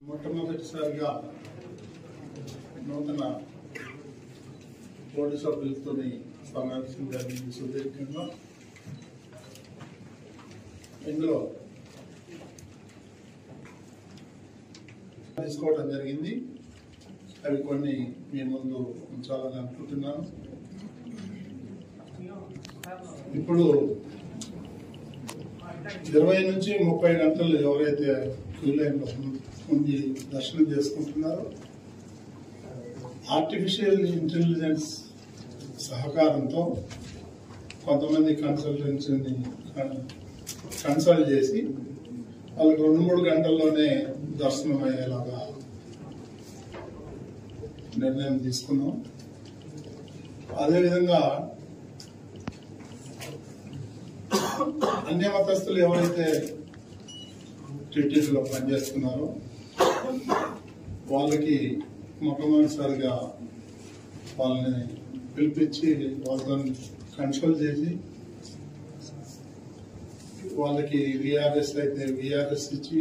మొట్టమొదటిసారిగా నూతన బోర్డు సభ్యులతో సమావేశం జరిగింది సుదీర్ఘంగా. ఇందులో తీసుకోవడం జరిగింది. అవి కొన్ని మీ ముందు ఉంచాలని అనుకుంటున్నాను. ఇప్పుడు 20 నుంచి 30 గంటలు ఎవరైతే క్యూ లైన్లో ఉండి దర్శనం చేసుకుంటున్నారో ఆర్టిఫిషియల్ ఇంటెలిజెన్స్ సహకారంతో కొంతమంది కన్సల్టెన్సీని కన్సల్ట్ చేసి వాళ్ళకి 2-3 గంటల్లోనే దర్శనం అయ్యేలాగా నిర్ణయం తీసుకున్నాం. అదేవిధంగా అన్య మతస్థులు ఎవరైతే టీటీడీలో పనిచేస్తున్నారో వాళ్ళకి మొట్టమొదటిసారిగా వాళ్ళని పిలిపించి వాళ్ళతో కన్సల్ట్ చేసి వాళ్ళకి విఆర్ఎస్ అయితే విఆర్ఎస్ ఇచ్చి,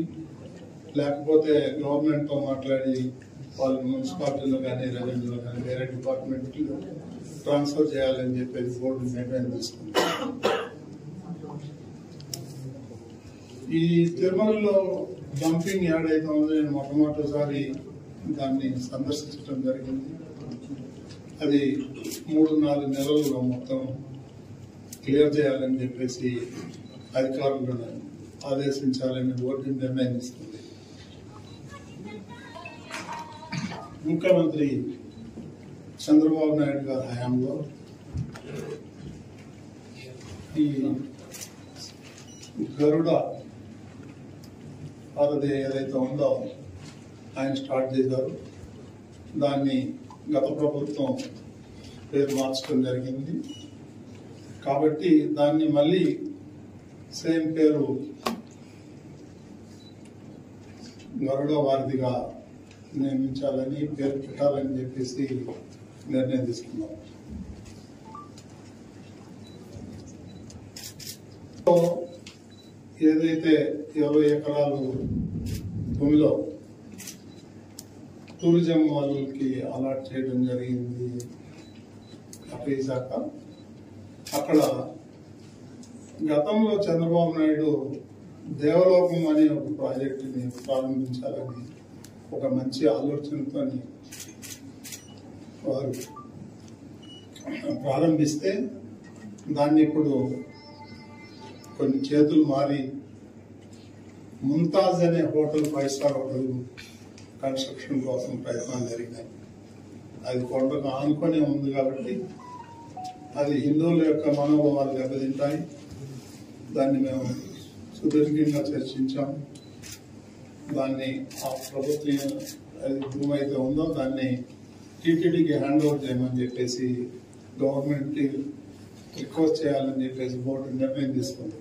లేకపోతే గవర్నమెంట్తో మాట్లాడి వాళ్ళు మున్సిపాలిటీలో కానీ రెవెన్యూలో కానీ వేరే డిపార్ట్మెంట్కి ట్రాన్స్ఫర్ చేయాలని చెప్పేసి బోర్డు నిర్ణయం తీసుకుంది. ఈ తిరుమలలో డంపింగ్ యాడ్ అయితే నేను మొట్టమొదటిసారి దాన్ని సందర్శించడం జరిగింది. అది 3-4 నెలల్లో మొత్తం క్లియర్ చేయాలని చెప్పేసి అధికారులను ఆదేశించాలని బోర్డు నిర్ణయం తీసుకుంది. ముఖ్యమంత్రి చంద్రబాబు నాయుడు గారి హయాంలో ఈ గరుడ భారతి ఏదైతే ఉందో ఆయన స్టార్ట్ చేశారు. దాన్ని గత ప్రభుత్వం పేరు మార్చడం జరిగింది. కాబట్టి దాన్ని మళ్ళీ సేమ్ పేరు గరుడ వారధిగా నియమించాలని, పేరు పెట్టాలని చెప్పేసి నిర్ణయం తీసుకున్నాం. ఏదైతే 20 ఎకరాలు భూమిలో టూరిజం వాళ్ళకి అలాట్ చేయడం జరిగింది శాఖ, అక్కడ గతంలో చంద్రబాబు నాయుడు దేవలోకం అనే ఒక ప్రాజెక్టుని ప్రారంభించాలని ఒక మంచి ఆలోచనతో వారు ప్రారంభిస్తే దాన్ని ఇప్పుడు కొన్ని చేతులు మారి ముంతాజ్ అనే హోటల్ 5 స్టార్ హోటల్ కన్స్ట్రక్షన్ కోసం ప్రయత్నాలు జరిగినాయి. అది కొండకు ఆనుకొని ఉంది కాబట్టి అది హిందువుల యొక్క మనోభావాలు దెబ్బతింటాయి. దాన్ని మేము సుదీర్ఘంగా చర్చించాం. దాన్ని ఆ ప్రభుత్వం భూమి అయితే ఉందో దాన్ని టీటీడీకి హ్యాండ్ ఓవర్ చేయమని చెప్పేసి గవర్నమెంట్కి రిక్వెస్ట్ చేయాలని చెప్పేసి బోర్డు నిర్ణయం తీసుకుంది.